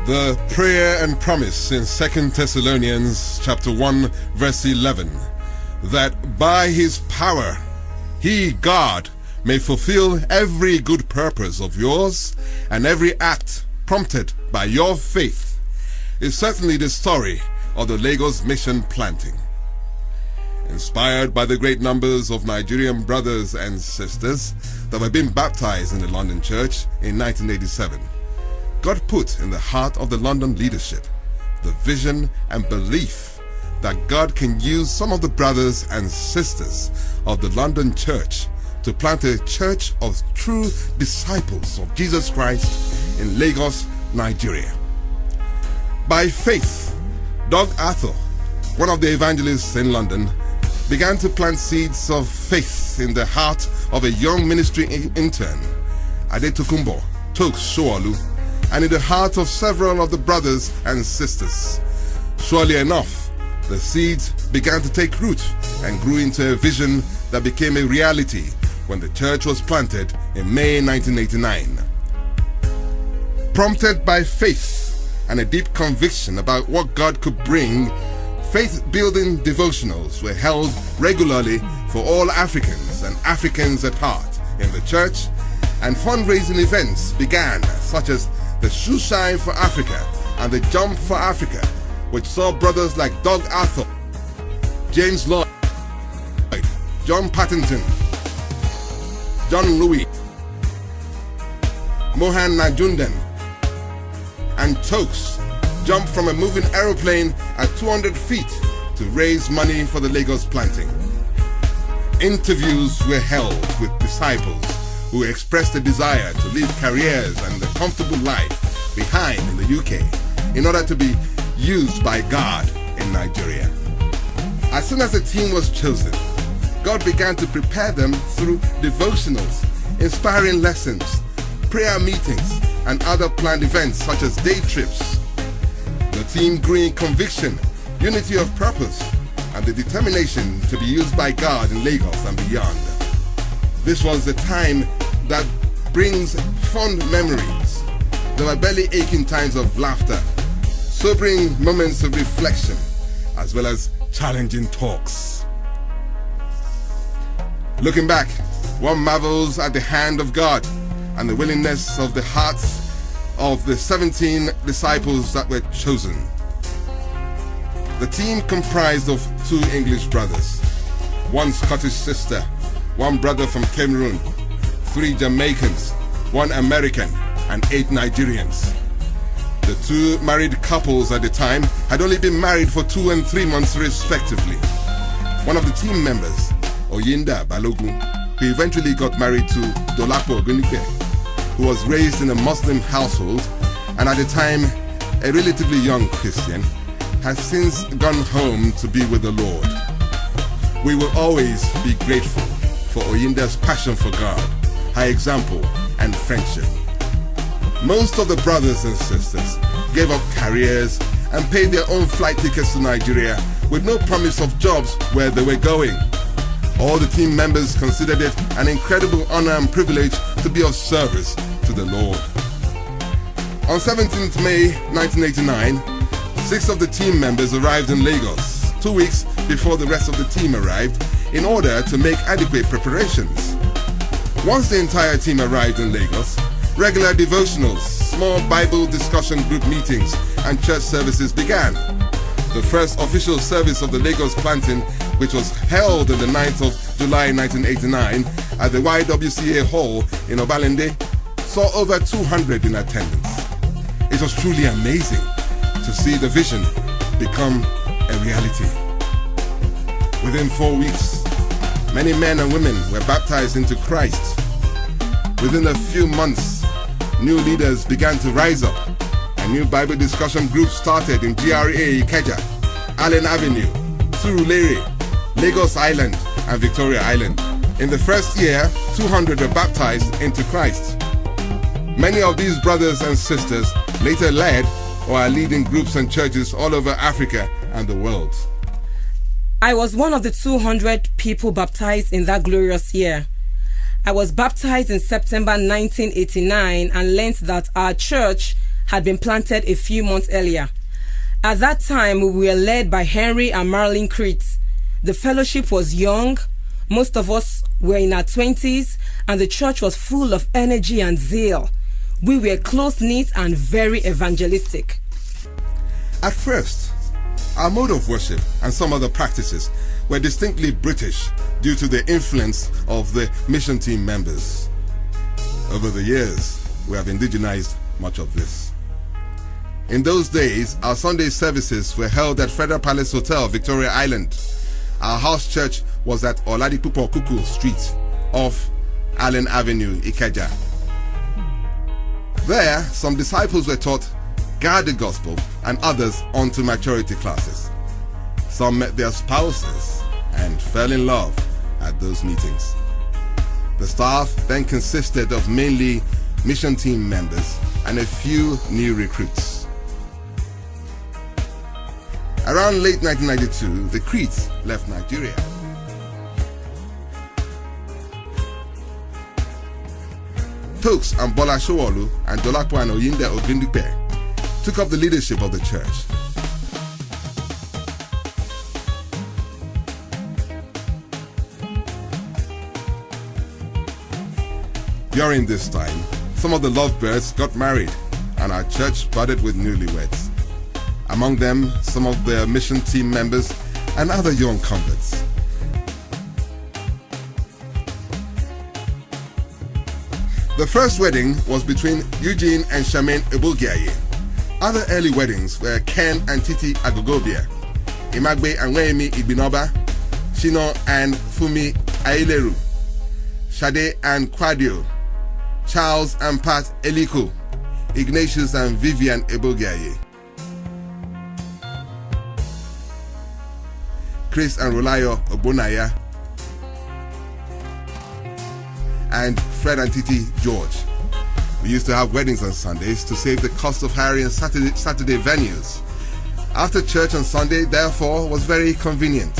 The prayer and promise in 2 Thessalonians chapter 1 verse 11, that by his power he, God, may fulfill every good purpose of yours and every act prompted by your faith, is certainly the story of the Lagos mission planting. Inspired by the great numbers of Nigerian brothers and sisters that were being baptized in the London church in 1987, God put in the heart of the London leadership the vision and belief that God can use some of the brothers and sisters of the London church to plant a church of true disciples of Jesus Christ in Lagos, Nigeria. By faith, Doug Arthur, one of the evangelists in London, began to plant seeds of faith in the heart of a young ministry intern, Adetokunbo Tokes Shoalu, and in the heart of several of the brothers and sisters. Surely enough, the seeds began to take root and grew into a vision that became a reality when the church was planted in May 1989. Prompted by faith and a deep conviction about what God could bring, faith-building devotionals were held regularly for all Africans and Africans at heart in the church, and fundraising events began, such as the Shoe Shine for Africa and the Jump for Africa, which saw brothers like Doug Arthur, James Lloyd, John Pattington, John Louis, Mohan Najunden, and Tokes jump from a moving aeroplane at 200 feet to raise money for the Lagos planting. Interviews were held with disciples who expressed a desire to leave careers and a comfortable life behind in the UK in order to be used by God in Nigeria. As soon as the team was chosen, God began to prepare them through devotionals, inspiring lessons, prayer meetings, and other planned events such as day trips. The team grew in conviction, unity of purpose, and the determination to be used by God in Lagos and beyond. This was the time that brings fond memories. There were belly-aching times of laughter, sobering moments of reflection, as well as challenging talks. Looking back, one marvels at the hand of God and the willingness of the hearts of the 17 disciples that were chosen. The team comprised of 2 English brothers, 1 Scottish sister, 1 brother from Cameroon, 3 Jamaicans, 1 American, and 8 Nigerians. The 2 married couples at the time had only been married for 2 and 3 months respectively. One of the team members, Oyinda Balogun, who eventually got married to Dolapo Ogunike, who was raised in a Muslim household and at the time a relatively young Christian, has since gone home to be with the Lord. We will always be grateful for Oyinda's passion for God, her example, and friendship. Most of the brothers and sisters gave up careers and paid their own flight tickets to Nigeria with no promise of jobs where they were going. All the team members considered it an incredible honor and privilege to be of service to the Lord. On 17th May 1989, 6 of the team members arrived in Lagos, 2 weeks before the rest of the team arrived, in order to make adequate preparations. Once the entire team arrived in Lagos, regular devotionals, small Bible discussion group meetings, and church services began. The first official service of the Lagos planting, which was held on the 9th of July 1989 at the YWCA Hall in Obalende, saw over 200 in attendance. It was truly amazing to see the vision become a reality. Within 4 weeks, many men and women were baptized into Christ. Within a few months, new leaders began to rise up, and new Bible discussion groups started in GRA Ikeja, Allen Avenue, Surulere, Lagos Island, and Victoria Island. In the first year, 200 were baptized into Christ. Many of these brothers and sisters later led or are leading groups and churches all over Africa and the world. I was one of the 200 people baptized in that glorious year. I was baptized in September 1989 and learned that our church had been planted a few months earlier. At that time, we were led by Henry and Marilyn Creeds. The fellowship was young, most of us were in our 20s, and the church was full of energy and zeal. We were close-knit and very evangelistic. At first, our mode of worship and some other practices were distinctly British due to the influence of the mission team members. Over the years, we have indigenized much of this. In those days, our Sunday services were held at Federal Palace Hotel, Victoria Island. Our house church was at Oladipupo Kuku Street off Allen Avenue, Ikeja. There, some disciples were taught guard the gospel and others onto maturity classes. Some met their spouses and fell in love at those meetings. The staff then consisted of mainly mission team members and a few new recruits. Around late 1992, the Creeds left Nigeria. Tokes and Bola Showolu and Dolapo and Oyinde Ogundipe took up the leadership of the church. During this time, some of the lovebirds got married and our church budded with newlyweds. Among them, some of the mission team members and other young converts. The first wedding was between Eugene and Charmaine Ebulgiaye. Other early weddings were Ken and Titi Agogobia, Imagbe and Wemi Igbinoba, Shino and Fumi Aileru, Shade and Quadio, Charles and Pat Eliko, Ignatius and Vivian Ebulgiaye, Chris and Rolayo Obonaya, and Fred and Titi George. We used to have weddings on Sundays to save the cost of hiring Saturday venues. After church on Sunday, therefore, was very convenient.